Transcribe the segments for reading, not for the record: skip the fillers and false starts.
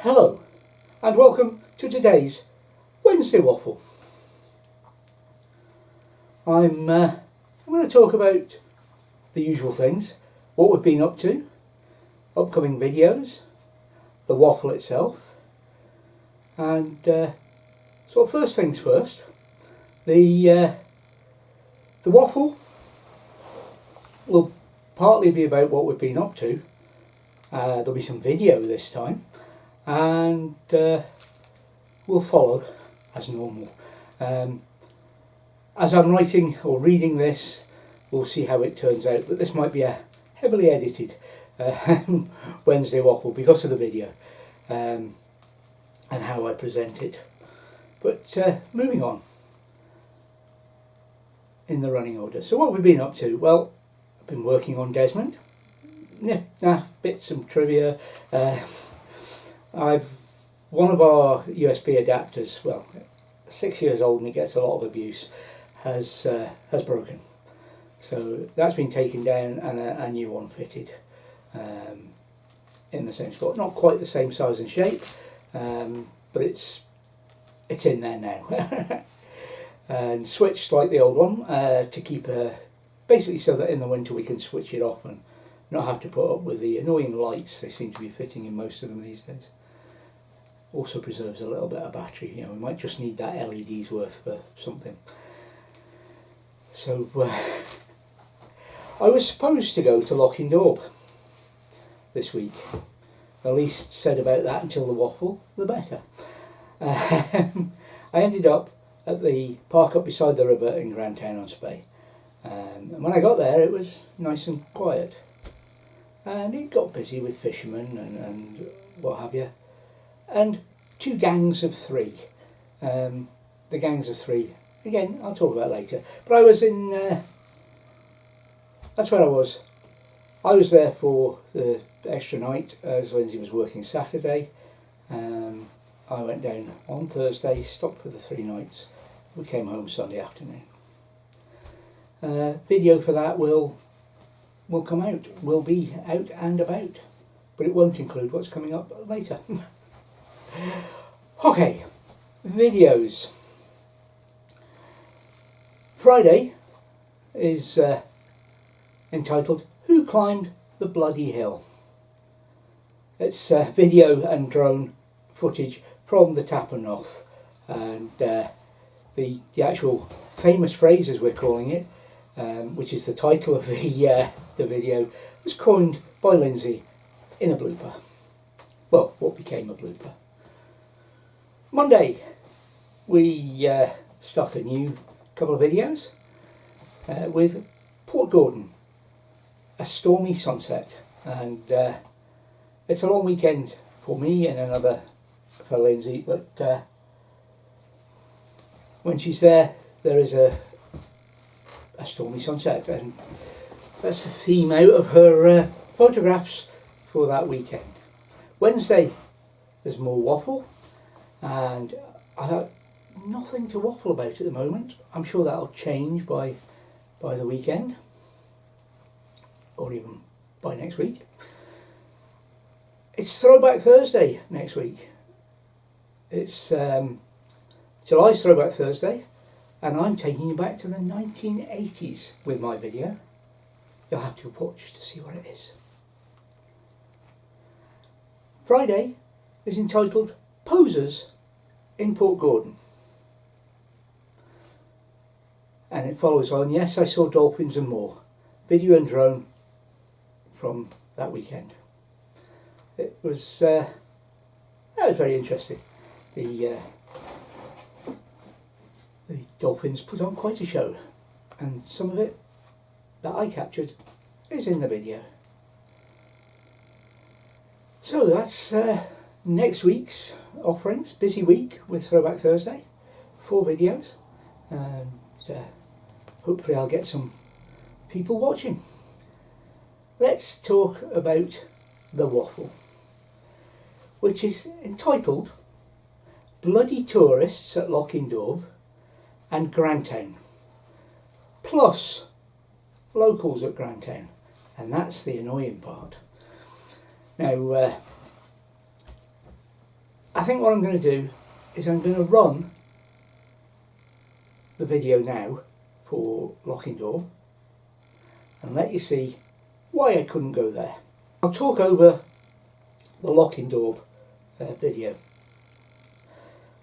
Hello and welcome to today's Wednesday Waffle. I'm going to talk about the usual things, what we've been up to, upcoming videos, the waffle itself, and so first things first, the waffle will partly be about what we've been up to. There'll be some video this time, and we'll follow as normal. As I'm writing or reading this, we'll see how it turns out, but this might be a heavily edited Wednesday Waffle because of the video and how I present it. But moving on in the running order. So what we've been up to? Well, I've been working on Desmond. Bits and trivia. One of our USB adapters, well, 6 years old and it gets a lot of abuse, has broken. So that's been taken down and a new one fitted in the same spot. Not quite the same size and shape, but it's in there now. And switched like the old one to keep basically so that in the winter we can switch it off and not have to put up with the annoying lights they seem to be fitting in most of them these days. Also preserves a little bit of battery, you know, we might just need that LED's worth for something. So I was supposed to go to Lochindorb this week. The least said about that until the waffle, the better. I ended up at the park up beside the river in Grantown on Spey. And when I got there it was nice and quiet. And it got busy with fishermen and what have you. And two gangs of three. The gangs of three, again, I'll talk about later. But I was in, that's where I was. I was there for the extra night as Lindsay was working Saturday. I went down on Thursday, stopped for the 3 nights. We came home Sunday afternoon. Video for that will come out, will be out and about, but it won't include what's coming up later. Okay, videos. Friday is entitled Who Climbed the Bloody Hill? It's video and drone footage from the Tap and Noth, and the actual famous phrase, as we're calling it, which is the title of the video, was coined by Lindsay in a blooper. Well, what became a blooper. Monday, we start a new couple of videos with Portgordon, a stormy sunset, and it's a long weekend for me and another for Lindsay, but when she's there is a stormy sunset, and that's the theme out of her photographs for that weekend. Wednesday there's more waffle, and I have nothing to waffle about at the moment. I'm sure that'll change by the weekend, or even by next week. It's Throwback Thursday next week. It's July's Throwback Thursday, and I'm taking you back to the 1980s with my video. You'll have to watch to see what it is. Friday is entitled Posers in Portgordon. And it follows on, Yes, I Saw Dolphins and More. Video and drone from that weekend. It was, that was very interesting. The dolphins put on quite a show, and some of it that I captured is in the video. So that's next week's offerings. Busy week with Throwback Thursday, 4 videos, and hopefully I'll get some people watching. Let's talk about the waffle, which is entitled Bloody Tourists at Lochindorb and Grantown, plus locals at Grantown, and that's the annoying part. Now, I think what I'm going to do is I'm going to run the video now for Lochindorb and let you see why I couldn't go there. I'll talk over the Lochindorb video.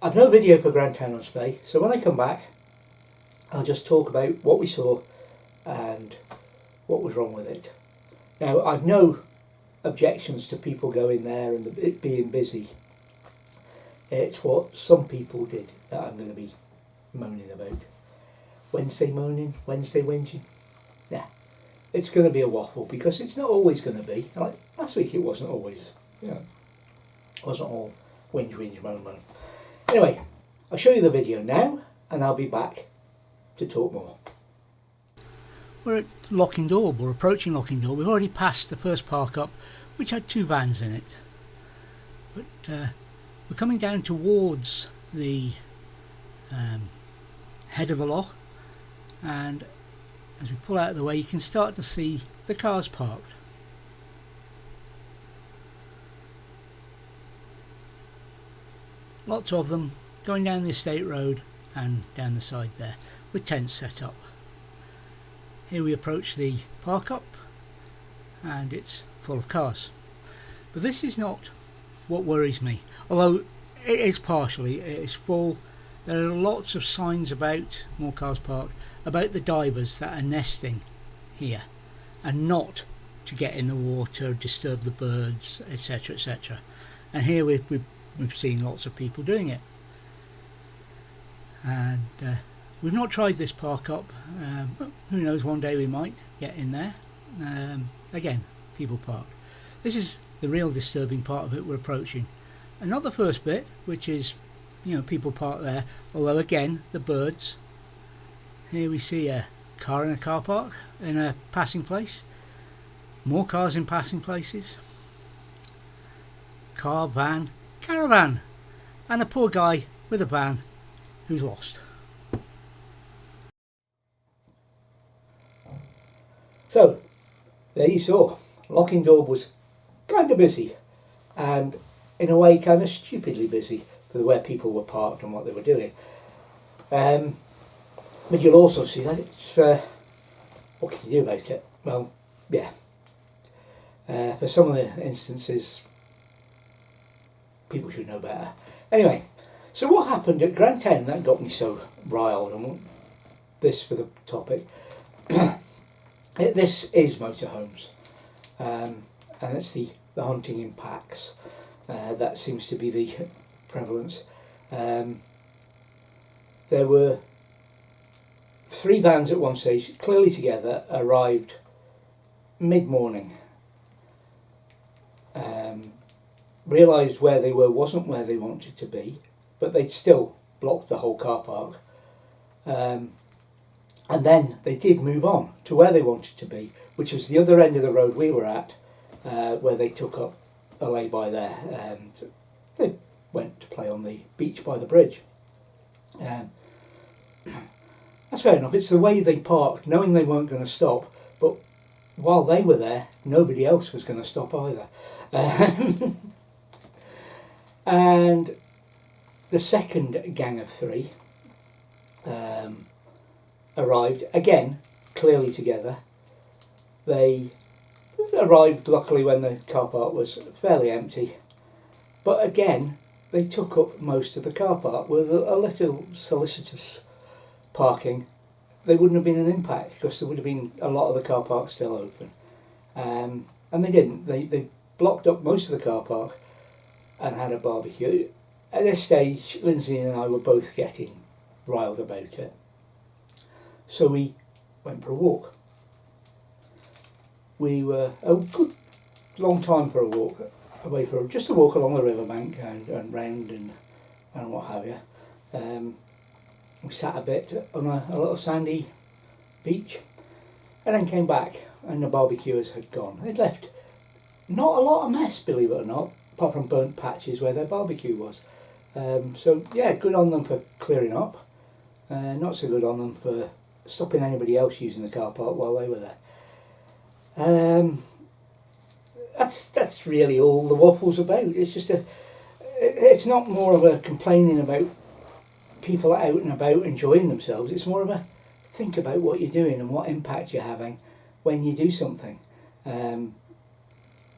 I've no video for Grantown on Spey, so when I come back I'll just talk about what we saw and what was wrong with it. Now, I've no objections to people going there and it being busy. It's what some people did that I'm going to be moaning about. Wednesday moaning, Wednesday whinging. Yeah, it's going to be a waffle because it's not always going to be. Like last week it wasn't always, it wasn't all whinge, whinge, moan, moan. Anyway, I'll show you the video now and I'll be back to talk more. We're at Lochindorb, we're approaching Lochindorb. We've already passed the first park up, which had 2 vans in it. But we're coming down towards the head of the loch, and as we pull out of the way you can start to see the cars parked. Lots of them going down the estate road and down the side there with tents set up. Here we approach the park up and it's full of cars. But this is not what worries me, although it is partially. It is full. There are lots of signs about, more cars parked, about the divers that are nesting here and not to get in the water, disturb the birds, etc, etc. And here we've seen lots of people doing it. And we've not tried this park up, but who knows, one day we might get in there. Again, people parked. This is the real disturbing part of it we're approaching. And not the first bit, which is, people parked there, although again, the birds. Here we see a car in a car park, in a passing place. More cars in passing places. Car, van, caravan, and a poor guy with a van who's lost. So, there you saw, Lochindorb was kind of busy and in a way kind of stupidly busy for where people were parked and what they were doing. But you'll also see that it's, what can you do about it? Well, yeah, for some of the instances people should know better. Anyway, so what happened at Grantown that got me so riled, and this for the topic. This is motorhomes, and it's the hunting in packs. That seems to be the prevalence. There were 3 vans at one stage, clearly together, arrived mid-morning. Realised where they were wasn't where they wanted to be, but they'd still blocked the whole car park. And then they did move on to where they wanted to be, which was the other end of the road we were at, where they took up a lay-by there. They went to play on the beach by the bridge. That's fair enough. It's the way they parked, knowing they weren't going to stop, but while they were there, nobody else was going to stop either. And the second gang of 3 arrived, again, clearly together. They arrived luckily when the car park was fairly empty, but again they took up most of the car park. With a little solicitous parking, they wouldn't have been an impact because there would have been a lot of the car park still open, and they didn't. They blocked up most of the car park and had a barbecue. At this stage, Lindsay and I were both getting riled about it, so we went for a walk. We were a good long time for a walk, just a walk along the riverbank and round and what have you. We sat a bit on a little sandy beach and then came back, and the barbecuers had gone. They'd left not a lot of mess, believe it or not, apart from burnt patches where their barbecue was. So yeah, good on them for clearing up. Not so good on them for stopping anybody else using the car park while they were there. That's really all the waffle's about. It's just it's not more of a complaining about people out and about enjoying themselves. It's more of a think about what you're doing and what impact you're having when you do something. The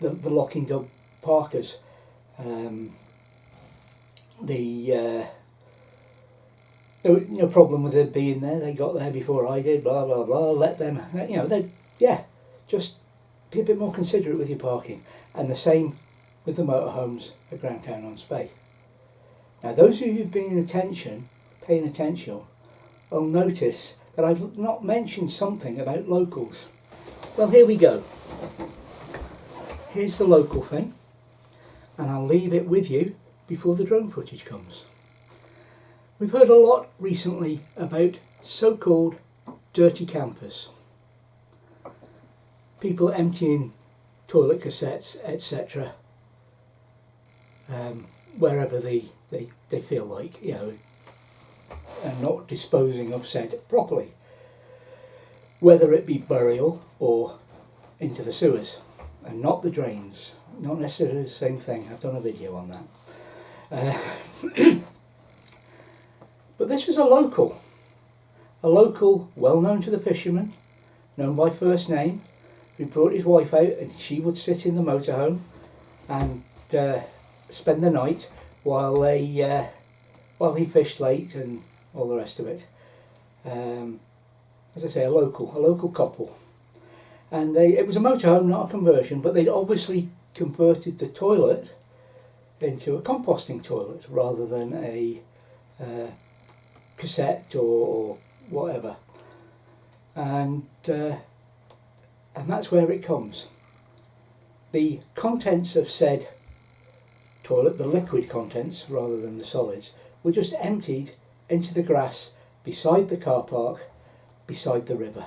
Lochindorb Parkers, there was no problem with them being there. They got there before I did. Blah blah blah. Let them, just be a bit more considerate with your parking. And the same with the motorhomes at Grantown on Spey. Now, those of you who've been paying attention, will notice that I've not mentioned something about locals. Well, here we go. Here's the local thing, and I'll leave it with you before the drone footage comes. We've heard a lot recently about so-called dirty campers. People emptying toilet cassettes, etc. Wherever they feel like, and not disposing of said properly. Whether it be burial or into the sewers, and not the drains. Not necessarily the same thing. I've done a video on that. But this was a local well known to the fishermen, known by first name, who brought his wife out, and she would sit in the motorhome and spend the night while he fished late and all the rest of it. As I say, a local couple, and it was a motorhome, not a conversion, but they'd obviously converted the toilet into a composting toilet rather than a cassette or whatever, and that's where it comes. The contents of said toilet, the liquid contents rather than the solids, were just emptied into the grass beside the car park, beside the river.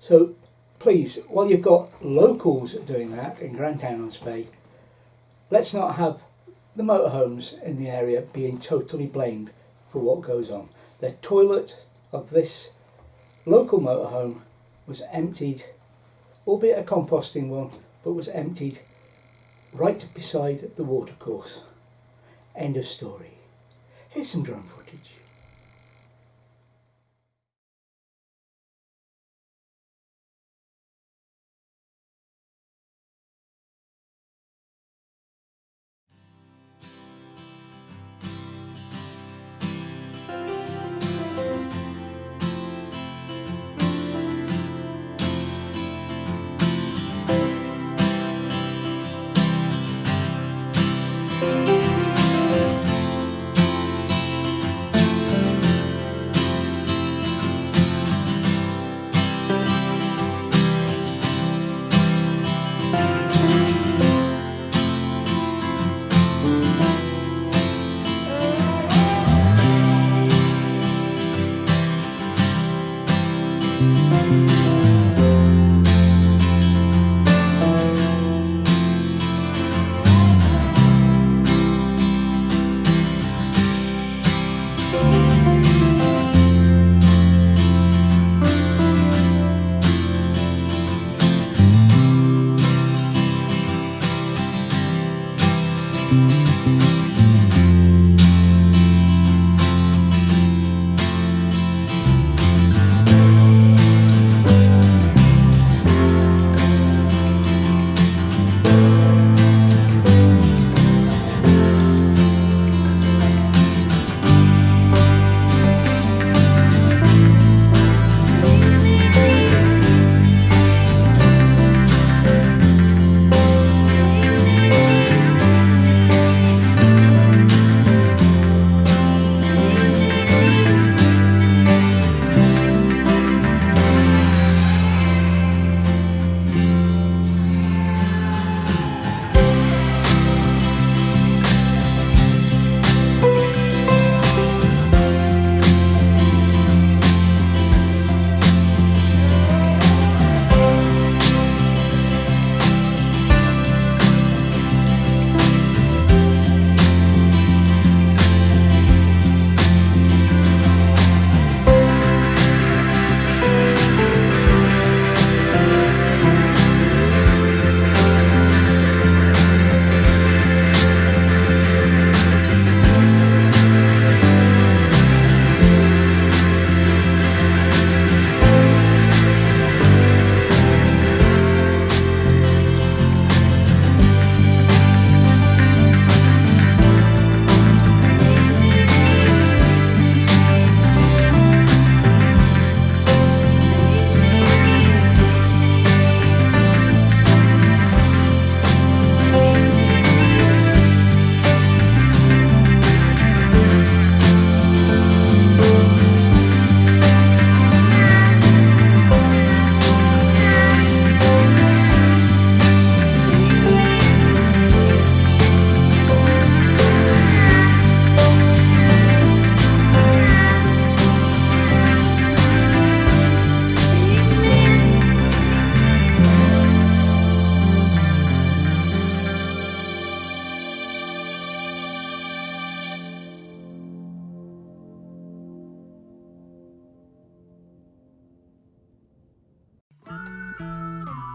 So please, while you've got locals doing that in Grantown on Spey, let's not have the motorhomes in the area being totally blamed for what goes on. The toilet of this local motorhome was emptied, albeit a composting one, but was emptied right beside the watercourse. End of story. Here's some drone footage.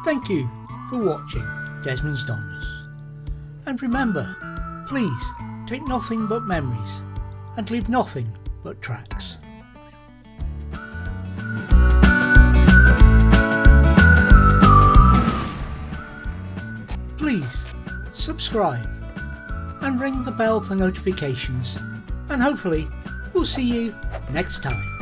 Thank you for watching Desmond's Donners. And remember, please take nothing but memories and leave nothing but tracks. Please subscribe and ring the bell for notifications, and hopefully we'll see you next time.